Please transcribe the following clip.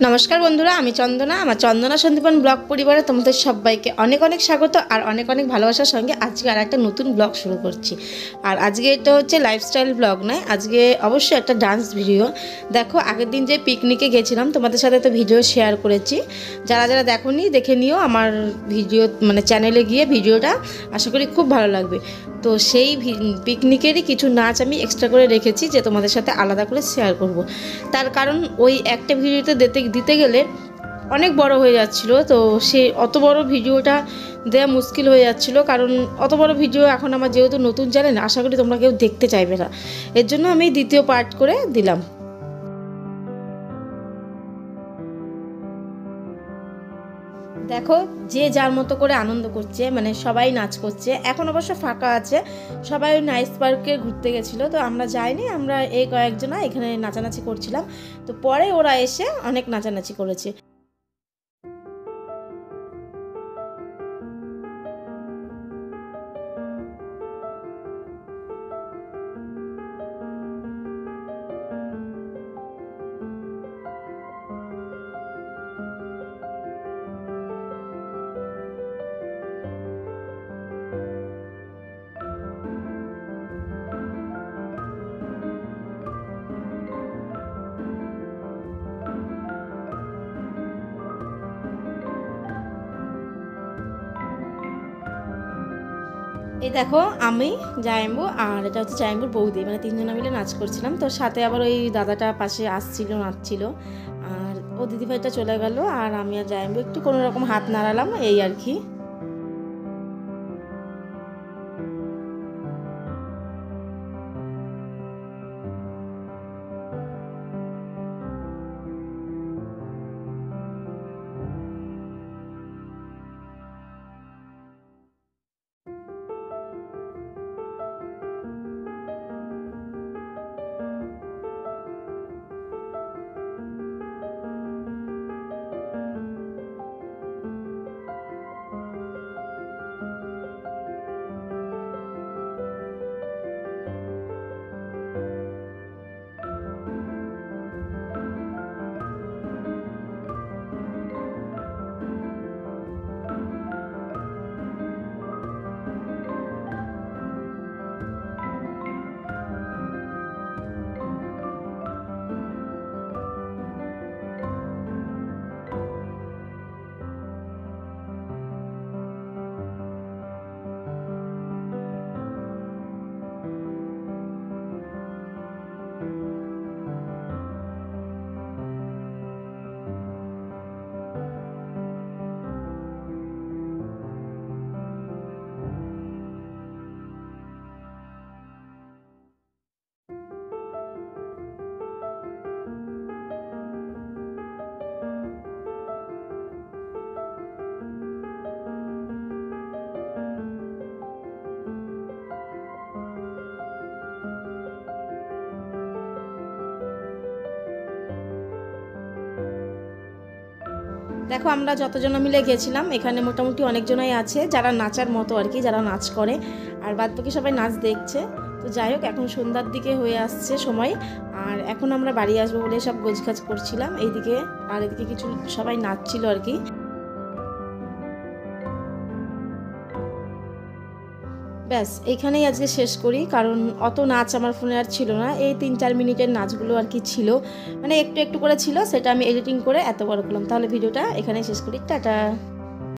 নমস্কার বন্ধুরা, আমি চন্দনা। আমার চন্দনা সন্দীপন ব্লগ পরিবারে তোমাদের সবাইকে অনেক অনেক স্বাগত আর অনেক অনেক ভালোবাসার সঙ্গে আজকে আর একটা নতুন ব্লগ শুরু করছি। আর আজকে এটা হচ্ছে লাইফস্টাইল ব্লগ নয়, আজকে অবশ্যই একটা ডান্স ভিডিও। দেখো, আগের দিন যে পিকনিকে গেছিলাম তোমাদের সাথে তো ভিডিও শেয়ার করেছি। যারা যারা দেখোনি দেখে নিও আমার ভিডিও, মানে চ্যানেলে গিয়ে ভিডিওটা, আশা করি খুব ভালো লাগবে। তো সেই পিকনিকেরই কিছু নাচ আমি এক্সট্রা করে রেখেছি যে তোমাদের সাথে আলাদা করে শেয়ার করব। তার কারণ ওই একটা ভিডিওতে দিতে গেলে অনেক বড় হয়ে যাচ্ছিল, তো সে অত বড় ভিডিওটা দেওয়া মুশকিল হয়ে যাচ্ছিল। কারণ অত বড় ভিডিও এখন আমার যেহেতু নতুন চ্যানেল, আশা করি তোমরা কেউ দেখতে চাইবে না, এর জন্য আমি দ্বিতীয় পার্ট করে দিলাম। দেখো, যে যার মতো করে আনন্দ করছে, মানে সবাই নাচ করছে। এখন অবশ্য ফাঁকা আছে, সবাই নাইস পার্কে ঘুরতে গেছিলো, তো আমরা যাইনি। আমরা এই কয়েকজনা এখানে নাচানাচি করছিলাম, তো পরে ওরা এসে অনেক নাচানাচি করেছে। এই দেখো, আমি, জায়ম্বু আর এটা হচ্ছে জায়ম্বুর বৌদি, মানে তিনজনা মিলে নাচ করছিলাম। তো সাথে আবার ওই দাদাটা পাশে আসছিল, নাচছিল। আর ও দিদিভাইটা চলে গেল, আর আমি আর জায়ম্বু একটু কোনো রকম হাত নাড়ালাম, এই আর কি। দেখো, আমরা যতজন মিলে গেছিলাম, এখানে মোটামুটি অনেকজনাই আছে যারা নাচার মতো আর কি, যারা নাচ করে, আর বাদ বাকি সবাই নাচ দেখছে। তো যাই হোক, এখন সন্ধ্যার দিকে হয়ে আসছে সময়, আর এখন আমরা বাড়ি আসবো বলে সব গোছগাছ করছিলাম এইদিকে, আর এদিকে কিছু সবাই নাচছিল আর কি। ব্যাস, এইখানেই আজকে শেষ করি, কারণ অত নাচ আমার ফোনে আর ছিল না। এই 3-4 মিনিটের নাচগুলো আর কি ছিল, মানে একটু একটু করে ছিল, সেটা আমি এডিটিং করে এত বড় করলাম। তাহলে ভিডিওটা এখানেই শেষ করি, টাটা।